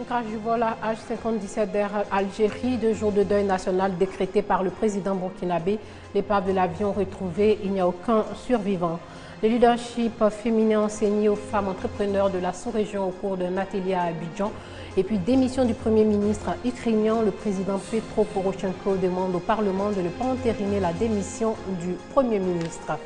Crash du vol à H-57 d'Air Algérie, 2 jours de deuil national décrété par le président burkinabé. L'épave de l'avion retrouvée, il n'y a aucun survivant. Le leadership féminin enseigné aux femmes entrepreneurs de la sous-région au cours d'un atelier à Abidjan. Et puis démission du Premier ministre ukrainien, le président Petro Poroshenko demande au Parlement de ne pas entériner la démission du Premier ministre.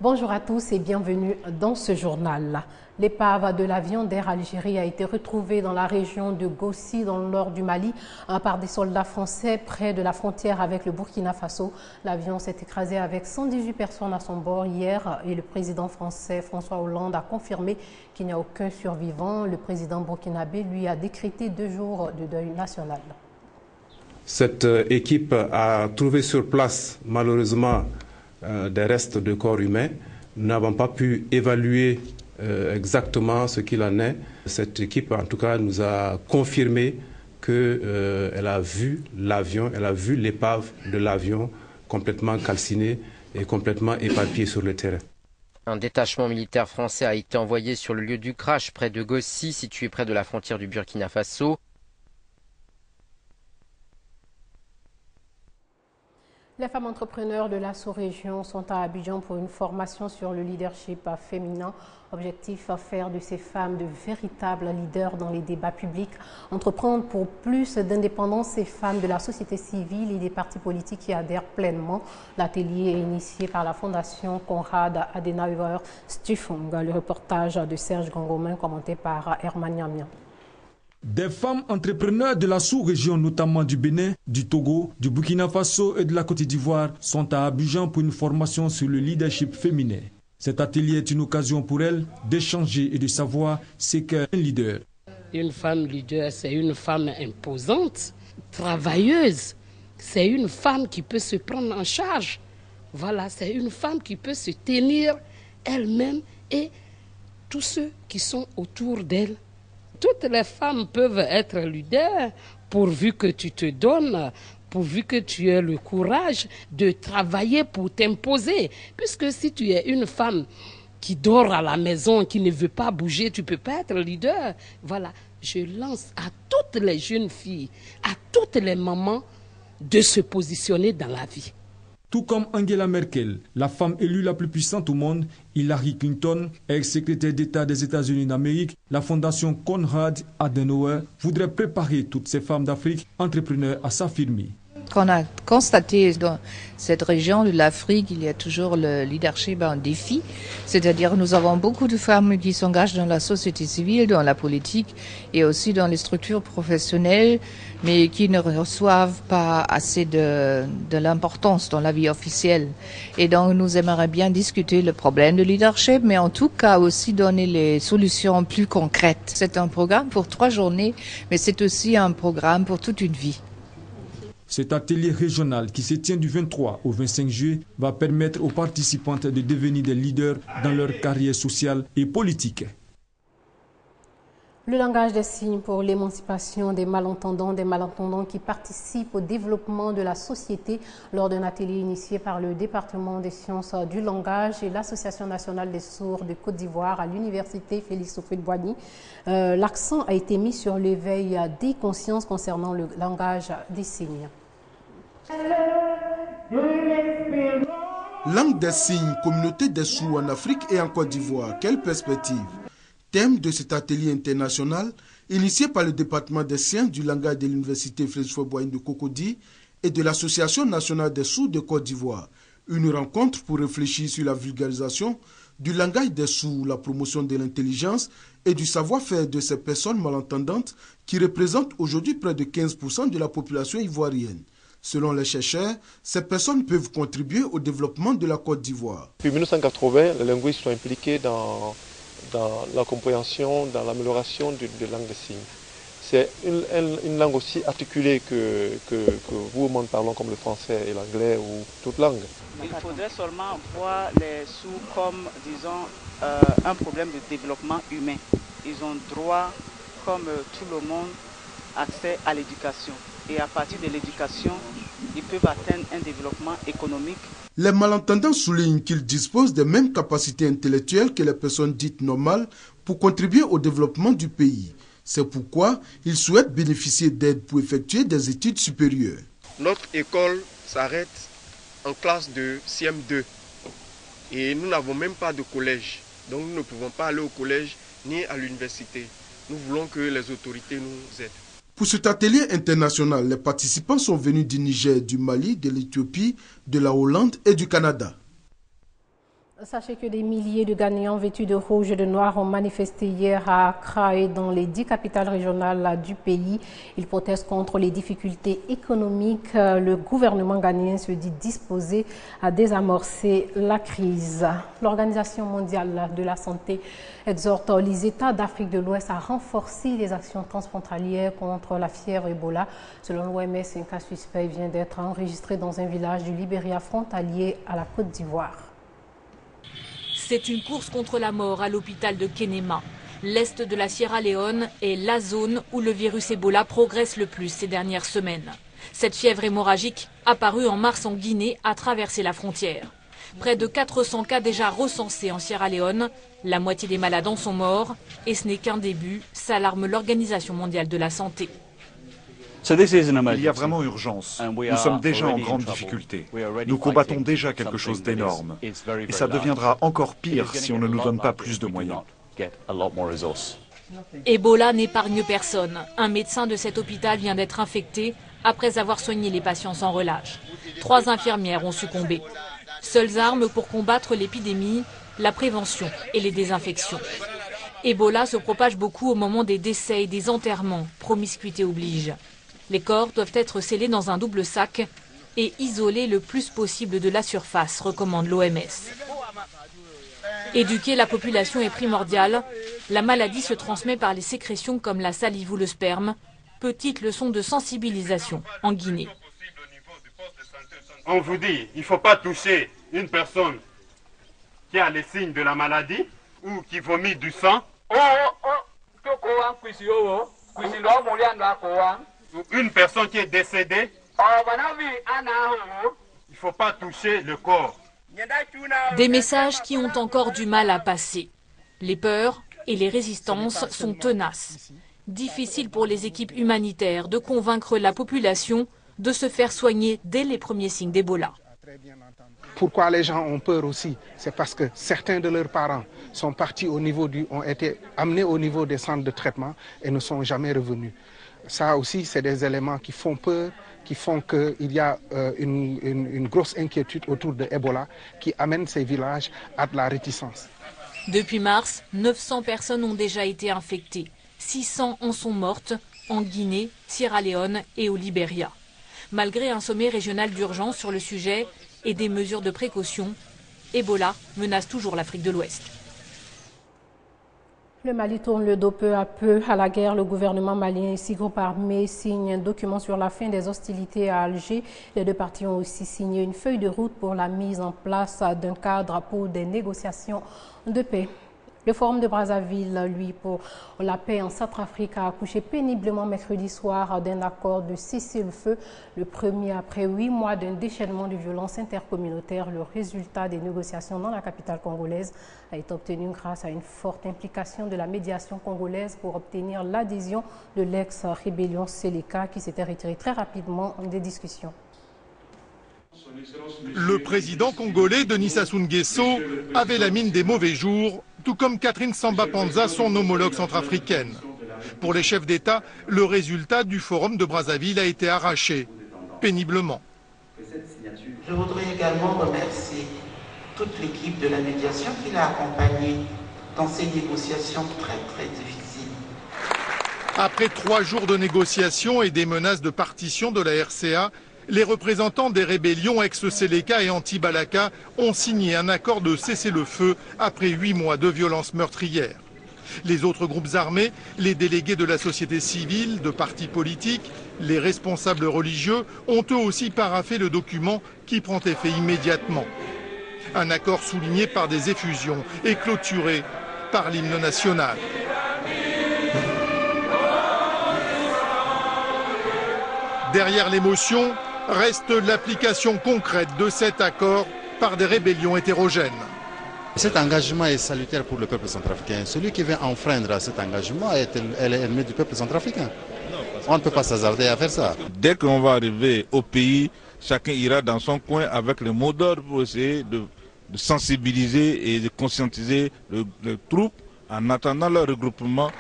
Bonjour à tous et bienvenue dans ce journal. L'épave de l'avion d'Air Algérie a été retrouvée dans la région de Gossi, dans le nord du Mali, par des soldats français près de la frontière avec le Burkina Faso. L'avion s'est écrasé avec 118 personnes à son bord hier et le président français François Hollande a confirmé qu'il n'y a aucun survivant. Le président burkinabé lui a décrété 2 jours de deuil national. Cette équipe a trouvé sur place, malheureusement, des restes de corps humains. Nous n'avons pas pu évaluer exactement ce qu'il en est. Cette équipe, en tout cas, nous a confirmé qu'elle a vu l'avion, elle a vu l'épave de l'avion complètement calcinée et complètement éparpillée sur le terrain. Un détachement militaire français a été envoyé sur le lieu du crash près de Gossi, situé près de la frontière du Burkina Faso. Les femmes entrepreneurs de la sous-région sont à Abidjan pour une formation sur le leadership féminin. Objectif, faire de ces femmes de véritables leaders dans les débats publics, entreprendre pour plus d'indépendance ces femmes de la société civile et des partis politiques qui adhèrent pleinement. L'atelier est initié par la Fondation Konrad Adenauer Stiftung. Le reportage de Serge Gangomin commenté par Herman Niamia. Des femmes entrepreneurs de la sous-région, notamment du Bénin, du Togo, du Burkina Faso et de la Côte d'Ivoire, sont à Abidjan pour une formation sur le leadership féminin. Cet atelier est une occasion pour elles d'échanger et de savoir ce qu'est un leader. Une femme leader, c'est une femme imposante, travailleuse. C'est une femme qui peut se prendre en charge. Voilà, c'est une femme qui peut se tenir elle-même et tous ceux qui sont autour d'elle. Toutes les femmes peuvent être leaders pourvu que tu te donnes, pourvu que tu aies le courage de travailler pour t'imposer. Puisque si tu es une femme qui dort à la maison, qui ne veut pas bouger, tu ne peux pas être leader. Voilà, je lance à toutes les jeunes filles, à toutes les mamans de se positionner dans la vie. Tout comme Angela Merkel, la femme élue la plus puissante au monde, Hillary Clinton, ex-secrétaire d'État des États-Unis d'Amérique, la fondation Konrad Adenauer voudrait préparer toutes ces femmes d'Afrique entrepreneurs à s'affirmer. Qu'on a constaté dans cette région de l'Afrique, il y a toujours le leadership en défi. C'est-à-dire nous avons beaucoup de femmes qui s'engagent dans la société civile, dans la politique et aussi dans les structures professionnelles, mais qui ne reçoivent pas assez de l'importance dans la vie officielle. Et donc nous aimerions bien discuter le problème de leadership, mais en tout cas aussi donner les solutions plus concrètes. C'est un programme pour 3 journées, mais c'est aussi un programme pour toute une vie. Cet atelier régional qui se tient du 23 au 25 juillet va permettre aux participantes de devenir des leaders dans leur carrière sociale et politique. Le langage des signes pour l'émancipation des malentendants qui participent au développement de la société lors d'un atelier initié par le département des sciences du langage et l'Association nationale des sourds de Côte d'Ivoire à l'université Félix Houphouët-Boigny. L'accent a été mis sur l'éveil des consciences concernant le langage des signes. Langue des signes, communauté des sourds en Afrique et en Côte d'Ivoire, quelle perspective? Thème de cet atelier international, initié par le département des sciences du langage de l'université Félix Houphouët-Boigny de Cocody et de l'Association nationale des sourds de Côte d'Ivoire. Une rencontre pour réfléchir sur la vulgarisation du langage des sourds, la promotion de l'intelligence et du savoir-faire de ces personnes malentendantes qui représentent aujourd'hui près de 15% de la population ivoirienne. Selon les chercheurs, ces personnes peuvent contribuer au développement de la Côte d'Ivoire. Depuis 1980, les linguistes sont impliqués dans la compréhension, dans l'amélioration de langue des signes. C'est une langue aussi articulée que vous, monde parlons comme le français et l'anglais ou toute langue. Il faudrait seulement voir les sourds comme, disons, un problème de développement humain. Ils ont droit, comme tout le monde, accès à l'éducation. Et à partir de l'éducation, ils peuvent atteindre un développement économique. Les malentendants soulignent qu'ils disposent des mêmes capacités intellectuelles que les personnes dites normales pour contribuer au développement du pays. C'est pourquoi ils souhaitent bénéficier d'aide pour effectuer des études supérieures. Notre école s'arrête en classe de CM2 et nous n'avons même pas de collège. Donc nous ne pouvons pas aller au collège ni à l'université. Nous voulons que les autorités nous aident. Pour cet atelier international, les participants sont venus du Niger, du Mali, de l'Éthiopie, de la Hollande et du Canada. Sachez que des milliers de Ghanéens vêtus de rouge et de noir ont manifesté hier à Accra et dans les 10 capitales régionales du pays. Ils protestent contre les difficultés économiques. Le gouvernement ghanéen se dit disposé à désamorcer la crise. L'Organisation mondiale de la santé exhorte les États d'Afrique de l'Ouest à renforcer les actions transfrontalières contre la fièvre Ebola. Selon l'OMS, un cas suspect vient d'être enregistré dans un village du Libéria frontalier à la Côte d'Ivoire. C'est une course contre la mort à l'hôpital de Kenema. L'est de la Sierra Leone est la zone où le virus Ebola progresse le plus ces dernières semaines. Cette fièvre hémorragique, apparue en mars en Guinée, a traversé la frontière. Près de 400 cas déjà recensés en Sierra Leone. La moitié des malades en sont morts et ce n'est qu'un début, s'alarme l'Organisation mondiale de la santé. Il y a vraiment urgence. Nous sommes déjà en grande difficulté. Nous combattons déjà quelque chose d'énorme. Et ça deviendra encore pire si on ne nous donne pas plus de moyens. Ebola n'épargne personne. Un médecin de cet hôpital vient d'être infecté après avoir soigné les patients sans relâche. 3 infirmières ont succombé. Seules armes pour combattre l'épidémie, la prévention et les désinfections. Ebola se propage beaucoup au moment des décès et des enterrements. Promiscuité oblige. Les corps doivent être scellés dans un double sac et isolés le plus possible de la surface, recommande l'OMS. Éduquer la population est primordial. La maladie se transmet par les sécrétions comme la salive ou le sperme. Petite leçon de sensibilisation en Guinée. On vous dit, il ne faut pas toucher une personne qui a les signes de la maladie ou qui vomit du sang. Une personne qui est décédée, il ne faut pas toucher le corps. Des messages qui ont encore du mal à passer. Les peurs et les résistances sont tenaces. Difficile pour les équipes humanitaires de convaincre la population de se faire soigner dès les premiers signes d'Ebola. Pourquoi les gens ont peur aussi? C'est parce que certains de leurs parents sont partis ont été amenés au niveau des centres de traitement et ne sont jamais revenus. Ça aussi, c'est des éléments qui font peur, qui font qu'il y a une grosse inquiétude autour de Ebola qui amène ces villages à de la réticence. Depuis mars, 900 personnes ont déjà été infectées. 600 en sont mortes en Guinée, Sierra Leone et au Libéria. Malgré un sommet régional d'urgence sur le sujet et des mesures de précaution, Ebola menace toujours l'Afrique de l'Ouest. Le Mali tourne le dos peu à peu à la guerre. Le gouvernement malien et 6 groupes armés signent un document sur la fin des hostilités à Alger. Les 2 parties ont aussi signé une feuille de route pour la mise en place d'un cadre pour des négociations de paix. Le Forum de Brazzaville, lui, pour la paix en Centrafrique, a accouché péniblement mercredi soir d'un accord de cessez-le-feu, le premier après 8 mois d'un déchaînement de violence intercommunautaire. Le résultat des négociations dans la capitale congolaise a été obtenu grâce à une forte implication de la médiation congolaise pour obtenir l'adhésion de l'ex-rébellion Seleka qui s'était retirée très rapidement des discussions. Le président congolais Denis Sassou Nguesso avait la mine des mauvais jours, tout comme Catherine Samba-Panza, son homologue centrafricaine. Pour les chefs d'État, le résultat du forum de Brazzaville a été arraché, péniblement. Je voudrais également remercier toute l'équipe de la médiation qui l'a accompagné dans ces négociations très difficiles. Après 3 jours de négociations et des menaces de partition de la RCA, les représentants des rébellions ex-Seleka et anti-Balaka ont signé un accord de cessez-le-feu après 8 mois de violences meurtrières. Les autres groupes armés, les délégués de la société civile, de partis politiques, les responsables religieux ont eux aussi paraphé le document qui prend effet immédiatement. Un accord souligné par des effusions et clôturé par l'hymne national. Derrière l'émotion, reste l'application concrète de cet accord par des rébellions hétérogènes. Cet engagement est salutaire pour le peuple centrafricain. Celui qui vient enfreindre à cet engagement est l'ennemi du peuple centrafricain. On ne peut pas s'hasarder à faire ça. Dès qu'on va arriver au pays, chacun ira dans son coin avec le mot d'ordre pour essayer de sensibiliser et de conscientiser les troupes en attendant leur regroupement.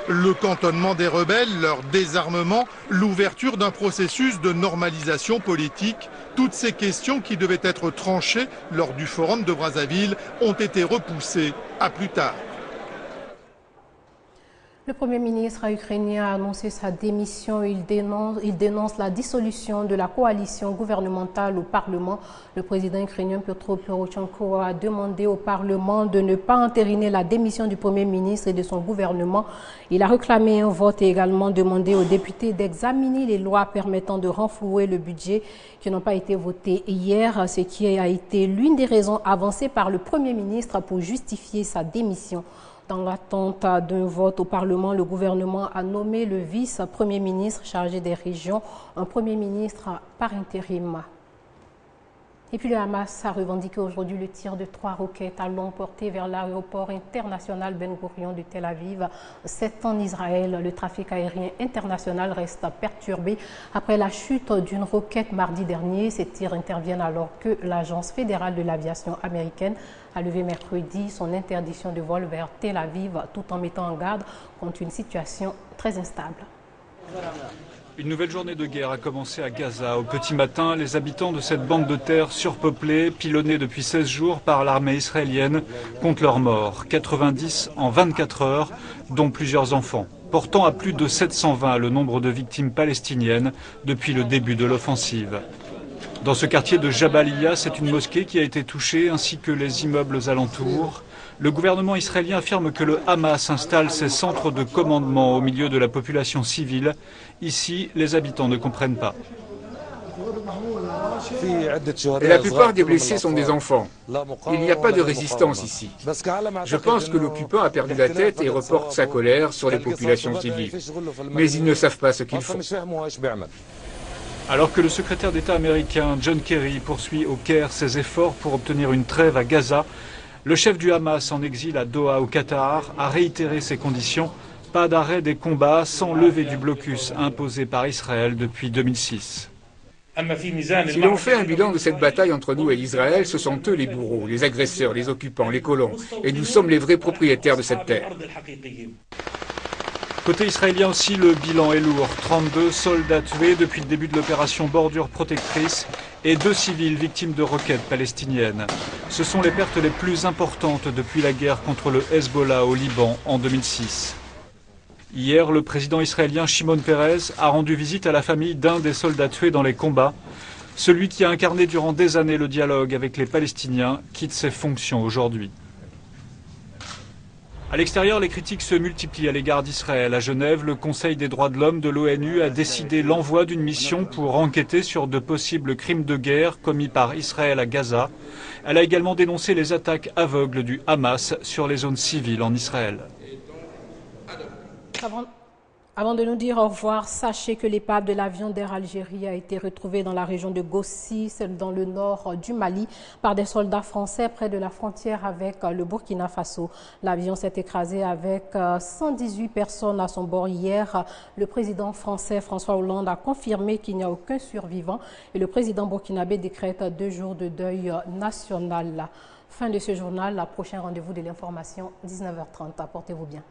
Le cantonnement des rebelles, leur désarmement, l'ouverture d'un processus de normalisation politique, toutes ces questions qui devaient être tranchées lors du forum de Brazzaville ont été repoussées à plus tard. Le Premier ministre ukrainien a annoncé sa démission. Il dénonce la dissolution de la coalition gouvernementale au Parlement. Le président ukrainien Petro Porochenko a demandé au Parlement de ne pas entériner la démission du Premier ministre et de son gouvernement. Il a réclamé un vote et également demandé aux députés d'examiner les lois permettant de renflouer le budget qui n'ont pas été votées hier, ce qui a été l'une des raisons avancées par le Premier ministre pour justifier sa démission. Dans l'attente d'un vote au Parlement, le gouvernement a nommé le vice-premier ministre chargé des régions, un premier ministre par intérim. Et puis le Hamas a revendiqué aujourd'hui le tir de 3 roquettes à longue portée vers l'aéroport international Ben Gourion de Tel Aviv. C'est en Israël. Le trafic aérien international reste perturbé après la chute d'une roquette mardi dernier. Ces tirs interviennent alors que l'Agence fédérale de l'aviation américaine a levé mercredi son interdiction de vol vers Tel Aviv tout en mettant en garde contre une situation très instable. Une nouvelle journée de guerre a commencé à Gaza. Au petit matin, les habitants de cette bande de terre surpeuplée, pilonnée depuis 16 jours par l'armée israélienne, comptent leurs morts. 90 en 24 heures, dont plusieurs enfants, portant à plus de 720 le nombre de victimes palestiniennes depuis le début de l'offensive. Dans ce quartier de Jabalia, c'est une mosquée qui a été touchée, ainsi que les immeubles alentours. Le gouvernement israélien affirme que le Hamas installe ses centres de commandement au milieu de la population civile. Ici, les habitants ne comprennent pas. La plupart des blessés sont des enfants. Il n'y a pas de résistance ici. Je pense que l'occupant a perdu la tête et reporte sa colère sur les populations civiles. Mais ils ne savent pas ce qu'ils font. Alors que le secrétaire d'État américain John Kerry poursuit au Caire ses efforts pour obtenir une trêve à Gaza, le chef du Hamas en exil à Doha au Qatar a réitéré ses conditions. Pas d'arrêt des combats sans levée du blocus imposé par Israël depuis 2006. Si l'on fait un bilan de cette bataille entre nous et Israël, ce sont eux les bourreaux, les agresseurs, les occupants, les colons. Et nous sommes les vrais propriétaires de cette terre. Côté israélien aussi, le bilan est lourd. 32 soldats tués depuis le début de l'opération Bordure Protectrice et 2 civils victimes de roquettes palestiniennes. Ce sont les pertes les plus importantes depuis la guerre contre le Hezbollah au Liban en 2006. Hier, le président israélien Shimon Peres a rendu visite à la famille d'un des soldats tués dans les combats. Celui qui a incarné durant des années le dialogue avec les Palestiniens quitte ses fonctions aujourd'hui. À l'extérieur, les critiques se multiplient à l'égard d'Israël. À Genève, le Conseil des droits de l'homme de l'ONU a décidé l'envoi d'une mission pour enquêter sur de possibles crimes de guerre commis par Israël à Gaza. Elle a également dénoncé les attaques aveugles du Hamas sur les zones civiles en Israël. Avant de nous dire au revoir, sachez que l'épave de l'avion d'Air Algérie a été retrouvée dans la région de Gossi, dans le nord du Mali, par des soldats français près de la frontière avec le Burkina Faso. L'avion s'est écrasé avec 118 personnes à son bord hier. Le président français François Hollande a confirmé qu'il n'y a aucun survivant et le président burkinabé décrète 2 jours de deuil national. Fin de ce journal, prochain rendez-vous de l'information, 19h30. Portez-vous bien.